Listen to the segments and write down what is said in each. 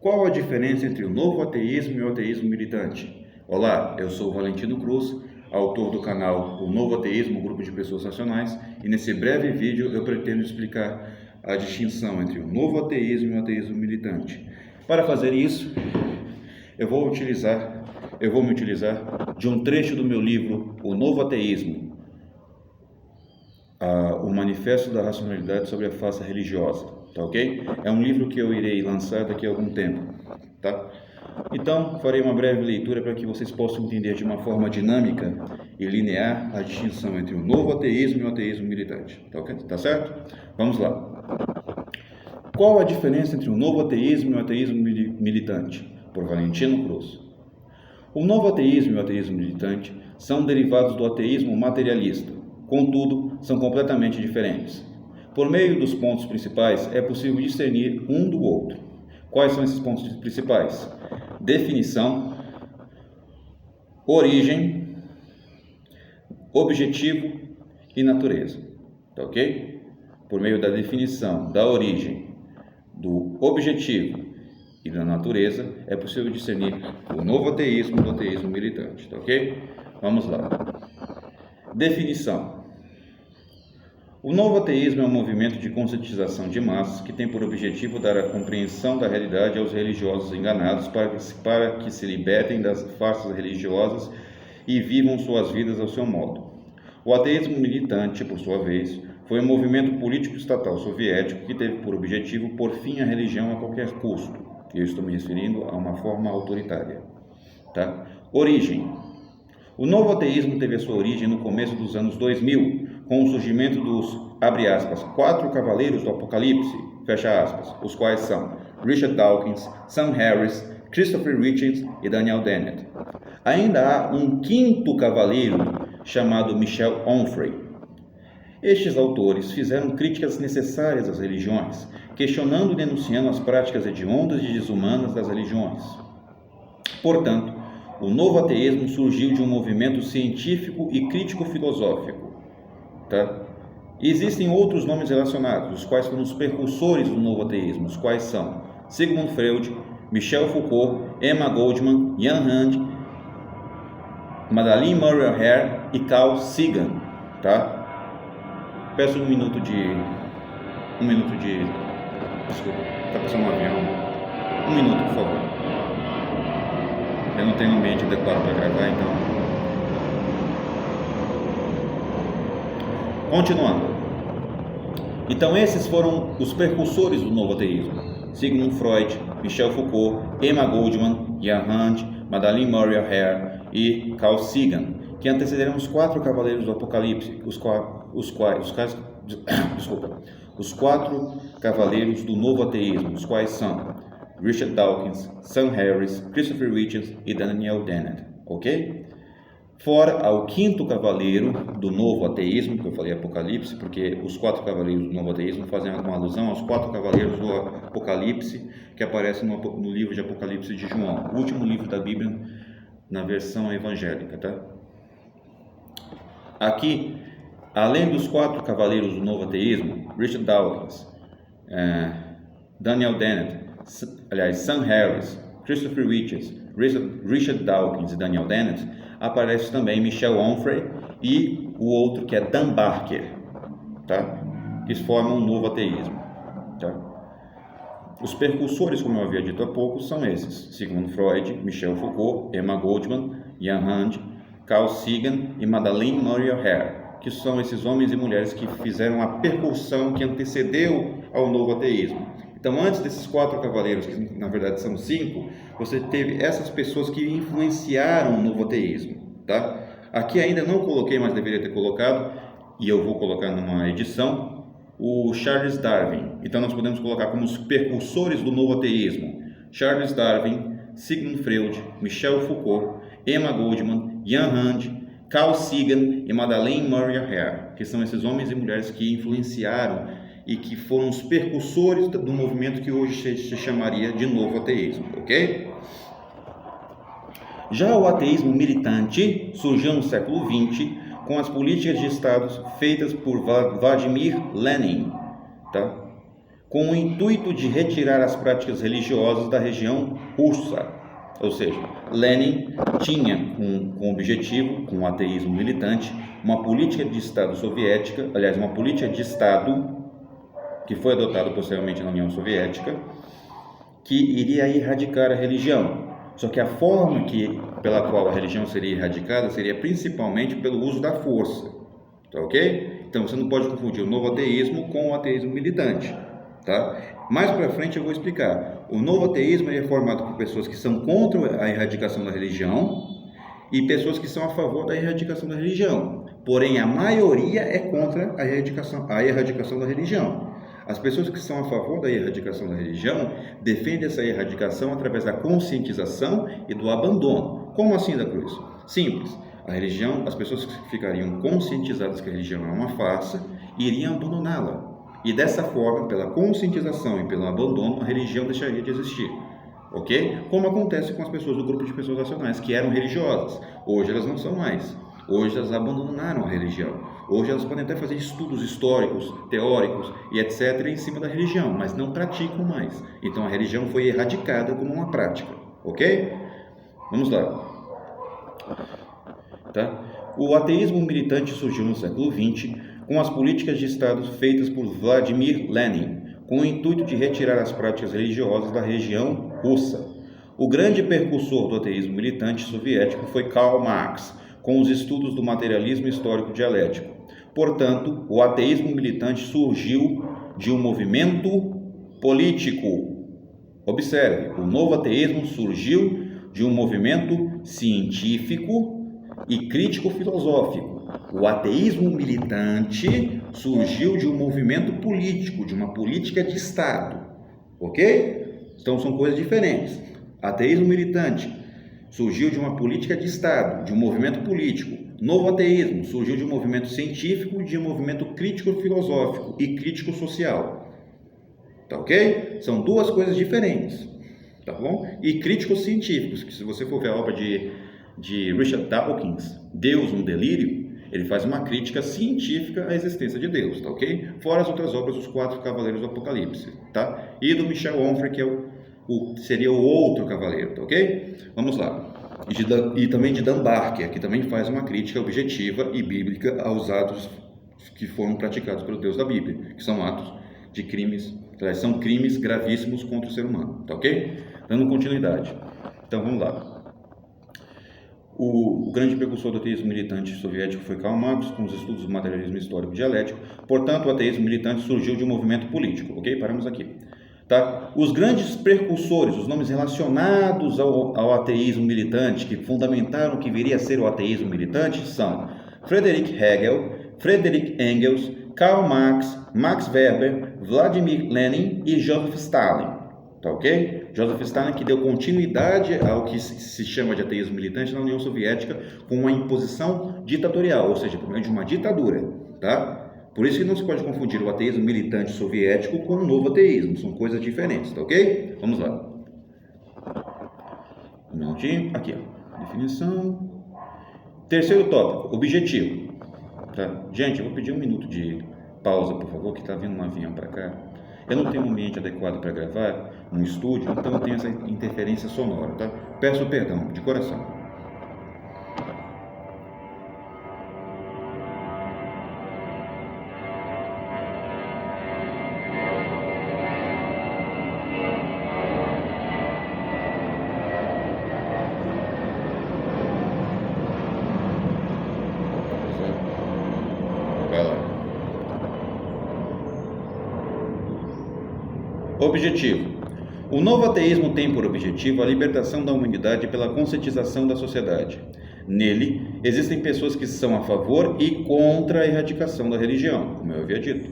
Qual a diferença entre o novo ateísmo e o ateísmo militante? Olá, eu sou o Valentino Cruz, autor do canal O Novo Ateísmo, Grupo de Pessoas Racionais, e nesse breve vídeo eu pretendo explicar a distinção entre o novo ateísmo e o ateísmo militante. Para fazer isso, eu vou me utilizar de um trecho do meu livro O Novo Ateísmo, o Manifesto da Racionalidade sobre a Farsa Religiosa, tá ok? É um livro que eu irei lançar daqui a algum tempo, tá? Então, farei uma breve leitura para que vocês possam entender de uma forma dinâmica e linear a distinção entre o novo ateísmo e o ateísmo militante, tá ok? Tá certo? Vamos lá. Qual a diferença entre o novo ateísmo e o ateísmo militante? Por Valentino Cruz. O novo ateísmo e o ateísmo militante são derivados do ateísmo materialista, contudo, são completamente diferentes. Por meio dos pontos principais, é possível discernir um do outro. Quais são esses pontos principais? Definição, origem, objetivo e natureza. Tá ok? Por meio da definição, da origem, do objetivo e da natureza, é possível discernir o novo ateísmo do ateísmo militante. Tá ok? Vamos lá. Definição. O novo ateísmo é um movimento de conscientização de massas que tem por objetivo dar a compreensão da realidade aos religiosos enganados para que se libertem das farsas religiosas e vivam suas vidas ao seu modo. O ateísmo militante, por sua vez, foi um movimento político estatal soviético que teve por objetivo pôr fim à religião a qualquer custo. Eu estou me referindo a uma forma autoritária. Tá? Origem. O novo ateísmo teve a sua origem no começo dos anos 2000, com o surgimento dos, abre aspas, 4 cavaleiros do Apocalipse, fecha aspas, os quais são Richard Dawkins, Sam Harris, Christopher Hitchens e Daniel Dennett. Ainda há um 5º cavaleiro chamado Michel Onfray. Estes autores fizeram críticas necessárias às religiões, questionando e denunciando as práticas hediondas e desumanas das religiões. Portanto, o novo ateísmo surgiu de um movimento científico e crítico-filosófico. Tá? Existem outros nomes relacionados, os quais foram os precursores do novo ateísmo, os quais são Sigmund Freud, Michel Foucault, Emma Goldman, Jan Hand, Madeleine Murray O'Hair e Carl Sagan. Tá? Peço um minuto de... Desculpa, está passando um avião. Um minuto, por favor. Eu não tenho um ambiente adequado para gravar, então... Continuando. Então, esses foram os precursores do novo ateísmo. Sigmund Freud, Michel Foucault, Emma Goldman, Jan Hand, Madeleine Murray O'Hair e Carl Sagan, que antecederam os 4 cavaleiros do Apocalipse, os 4 cavaleiros do novo ateísmo, os quais são Richard Dawkins, Sam Harris, Christopher Hitchens e Daniel Dennett, ok? Fora ao 5º cavaleiro do novo ateísmo, que eu falei Apocalipse, porque os 4 cavaleiros do novo ateísmo fazem uma alusão aos 4 cavaleiros do Apocalipse, que aparecem no livro de Apocalipse de João, o último livro da Bíblia na versão evangélica, tá? Aqui, além dos 4 cavaleiros do novo ateísmo, Richard Dawkins, Daniel Dennett, Sam Harris, Christopher Hitchens, Richard Dawkins e Daniel Dennett, aparece também Michel Onfray e o outro que é Dan Barker, tá? Que formam um novo ateísmo. Tá? Os precursores, como eu havia dito há pouco, são esses: Sigmund Freud, Michel Foucault, Emma Goldman, Jan Hand, Carl Sagan e Madeleine Murray O'Hair, que são esses homens e mulheres que fizeram a percussão que antecedeu ao novo ateísmo. Então, antes desses 4 cavaleiros, que na verdade são 5, você teve essas pessoas que influenciaram o novo ateísmo. Tá? Aqui ainda não coloquei, mas deveria ter colocado, e eu vou colocar numa edição, o Charles Darwin. Então, nós podemos colocar como os precursores do novo ateísmo: Charles Darwin, Sigmund Freud, Michel Foucault, Emma Goldman, Jan Hand, Carl Sagan e Madeleine Murray O'Hair, que são esses homens e mulheres que influenciaram e que foram os precursores do movimento que hoje se chamaria de novo ateísmo, ok? Já o ateísmo militante surgiu no século XX com as políticas de Estado feitas por Vladimir Lenin, tá? com o intuito de retirar as práticas religiosas da região russa. Ou seja, Lenin tinha com objetivo, com o ateísmo militante, uma política de Estado soviética, aliás, uma política de Estado que foi adotada posteriormente na União Soviética, que iria erradicar a religião. Só que a forma pela qual a religião seria erradicada seria principalmente pelo uso da força, tá ok? Então você não pode confundir o novo ateísmo com o ateísmo militante, tá? Mais para frente eu vou explicar. O novo ateísmo é formado por pessoas que são contra a erradicação da religião e pessoas que são a favor da erradicação da religião. Porém, a maioria é contra a erradicação da religião. As pessoas que são a favor da erradicação da religião defendem essa erradicação através da conscientização e do abandono. Como assim, da Cruz? Simples. A religião, as pessoas que ficariam conscientizadas que a religião é uma farsa, iriam abandoná-la. E dessa forma, pela conscientização e pelo abandono, a religião deixaria de existir. Ok? Como acontece com as pessoas do grupo de pessoas racionais que eram religiosas. Hoje elas não são mais. Hoje elas abandonaram a religião. Hoje elas podem até fazer estudos históricos, teóricos e etc. em cima da religião, mas não praticam mais. Então a religião foi erradicada como uma prática. Ok? Vamos lá. Tá? O ateísmo militante surgiu no século XX com as políticas de Estado feitas por Vladimir Lenin, com o intuito de retirar as práticas religiosas da região russa. O grande precursor do ateísmo militante soviético foi Karl Marx, com os estudos do materialismo histórico dialético. Portanto, o ateísmo militante surgiu de um movimento político. Observe, o novo ateísmo surgiu de um movimento científico e crítico-filosófico. O ateísmo militante surgiu de um movimento político, de uma política de Estado. Ok? Então são coisas diferentes. Ateísmo militante surgiu de uma política de Estado, de um movimento político. Novo ateísmo surgiu de um movimento científico, de um movimento crítico-filosófico e crítico-social. Tá ok? São duas coisas diferentes. Tá bom? E críticos científicos, que se você for ver a obra de Richard Dawkins, Deus, um Delírio, ele faz uma crítica científica à existência de Deus, tá ok? Fora as outras obras dos 4 Cavaleiros do Apocalipse, tá? E do Michel Onfray, que seria o outro cavaleiro, tá ok? Vamos lá. E também de Dan Barker, que também faz uma crítica objetiva e bíblica aos atos que foram praticados pelo Deus da Bíblia, que são atos de crimes, são crimes gravíssimos contra o ser humano, tá ok? Dando continuidade. Então vamos lá. O grande precursor do ateísmo militante soviético foi Karl Marx, com os estudos do materialismo histórico dialético. Portanto, o ateísmo militante surgiu de um movimento político. Ok? Paramos aqui. Tá? Os grandes precursores, os nomes relacionados ao ateísmo militante, que fundamentaram o que viria a ser o ateísmo militante, são Friedrich Hegel, Friedrich Engels, Karl Marx, Max Weber, Vladimir Lenin e Joseph Stalin. Tá ok? Joseph Stalin, que deu continuidade ao que se chama de ateísmo militante na União Soviética com uma imposição ditatorial, ou seja, por meio de uma ditadura, tá? Por isso que não se pode confundir o ateísmo militante soviético com o novo ateísmo, são coisas diferentes, tá ok? Vamos lá. Um minutinho, aqui ó, definição. Terceiro tópico, objetivo. Tá? Gente, eu vou pedir um minuto de pausa, por favor, que está vindo um avião para cá. Eu não tenho um ambiente adequado para gravar, um estúdio, então eu tenho essa interferência sonora, tá? Peço perdão, de coração. Vai lá. Objetivo. O novo ateísmo tem por objetivo a libertação da humanidade pela conscientização da sociedade. Nele, existem pessoas que são a favor e contra a erradicação da religião, como eu havia dito.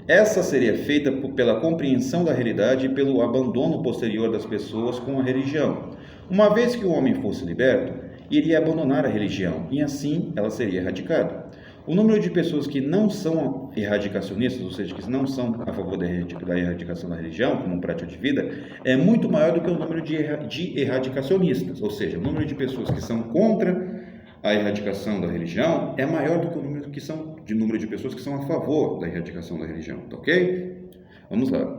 Essa seria feita pela compreensão da realidade e pelo abandono posterior das pessoas com a religião. Uma vez que o homem fosse liberto, iria abandonar a religião e assim ela seria erradicada. O número de pessoas que não são erradicacionistas, ou seja, que não são a favor da erradicação da religião como prática de vida, é muito maior do que o número de erradicacionistas, ou seja, o número de pessoas que são contra a erradicação da religião é maior do que o número de pessoas que são a favor da erradicação da religião, tá ok? Vamos lá.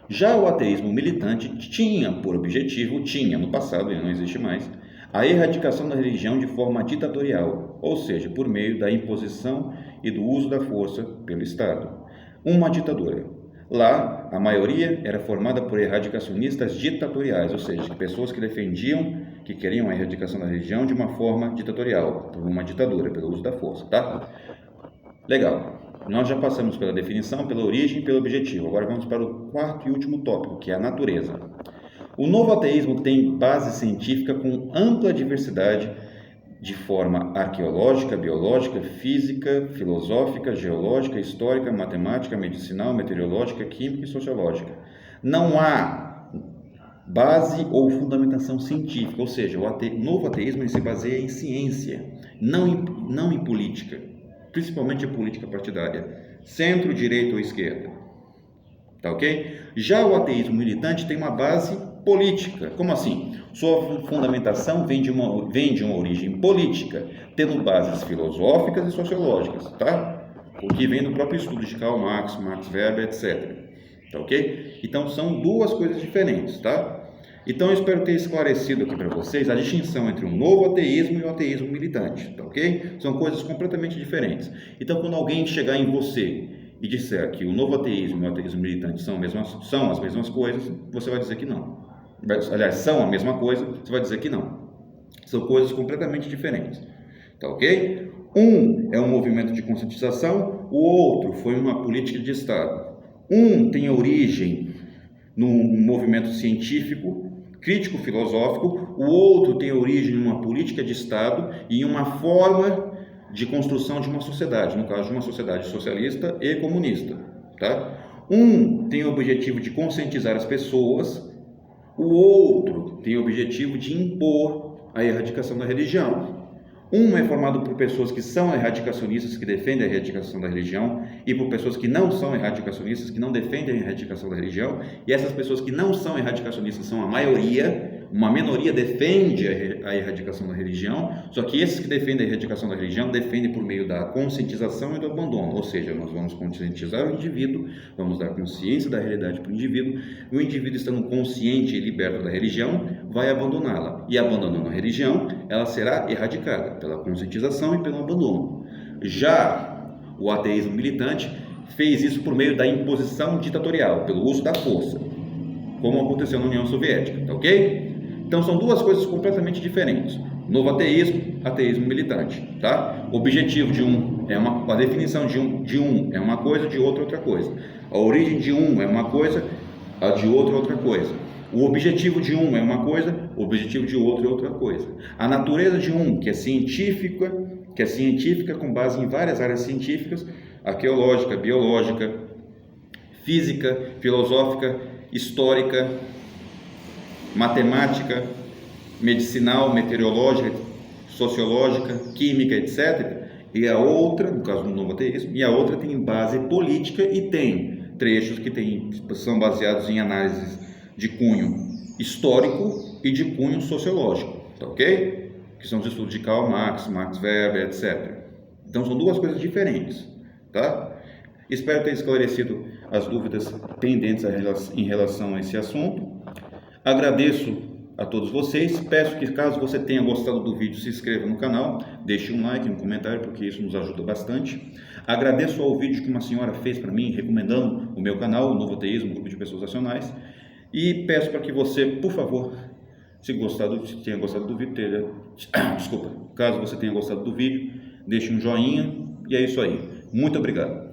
Já o ateísmo militante tinha no passado, ele não existe mais, a erradicação da religião de forma ditatorial, ou seja, por meio da imposição e do uso da força pelo Estado. Uma ditadura. Lá, a maioria era formada por erradicacionistas ditatoriais, ou seja, pessoas que queriam a erradicação da religião de uma forma ditatorial, por uma ditadura, pelo uso da força, tá? Legal. Nós já passamos pela definição, pela origem e pelo objetivo. Agora vamos para o quarto e último tópico, que é a natureza. O novo ateísmo tem base científica com ampla diversidade de forma arqueológica, biológica, física, filosófica, geológica, histórica, matemática, medicinal, meteorológica, química e sociológica. Não há base ou fundamentação científica, ou seja, o novo ateísmo se baseia em ciência, não em política, principalmente a política partidária, centro, direita ou esquerda. Tá ok? Já o ateísmo militante tem uma base política. Como assim? Sua fundamentação vem de uma origem política, tendo bases filosóficas e sociológicas, tá? O que vem do próprio estudo de Karl Marx, Max Weber, etc. Tá ok? Então são duas coisas diferentes, tá? Então eu espero ter esclarecido aqui para vocês a distinção entre o novo ateísmo e o ateísmo militante, tá ok? São coisas completamente diferentes. Então quando alguém chegar em você e disser que o novo ateísmo e o ateísmo militante são as mesmas coisas, você vai dizer que não. Aliás, são a mesma coisa, você vai dizer que não. São coisas completamente diferentes. Tá ok? Um é um movimento de conscientização, o outro foi uma política de Estado. Um tem origem num movimento científico, crítico-filosófico, o outro tem origem em uma política de Estado e em uma forma de construção de uma sociedade, no caso de uma sociedade socialista e comunista. Tá? Um tem o objetivo de conscientizar as pessoas, o outro tem o objetivo de impor a erradicação da religião. Um é formado por pessoas que são erradicacionistas, que defendem a erradicação da religião, e por pessoas que não são erradicacionistas, que não defendem a erradicação da religião. E essas pessoas que não são erradicacionistas são a maioria, uma minoria defende a erradicação da religião, só que esses que defendem a erradicação da religião defendem por meio da conscientização e do abandono, ou seja, nós vamos conscientizar o indivíduo, vamos dar consciência da realidade para o indivíduo estando consciente e liberto da religião, vai abandoná-la, e abandonando a religião, ela será erradicada pela conscientização e pelo abandono. Já o ateísmo militante fez isso por meio da imposição ditatorial, pelo uso da força, como aconteceu na União Soviética, tá ok? Então são duas coisas completamente diferentes. Novo ateísmo militante, tá? O objetivo de um a definição de um é uma coisa, de outro outra coisa. A origem de um é uma coisa, a de outro é outra coisa. O objetivo de um é uma coisa, o objetivo de outro é outra coisa. A natureza de um, que é científica com base em várias áreas científicas, arqueológica, biológica, física, filosófica, histórica, matemática, medicinal, meteorológica, sociológica, química, etc. E a outra, no caso do novo ateísmo, e a outra tem base política e tem trechos que são baseados em análises de cunho histórico e de cunho sociológico, tá ok? Que são os estudos de Karl Marx, Max Weber, etc. Então são duas coisas diferentes, tá? Espero ter esclarecido as dúvidas pendentes em relação a esse assunto. Agradeço a todos vocês, peço que caso você tenha gostado do vídeo, se inscreva no canal, deixe um like, um comentário, porque isso nos ajuda bastante. Agradeço ao vídeo que uma senhora fez para mim, recomendando o meu canal, o Novo Ateísmo, Grupo de Pessoas Racionais, e peço para que você, por favor, se tenha gostado do vídeo, caso você tenha gostado do vídeo, deixe um joinha, e é isso aí. Muito obrigado.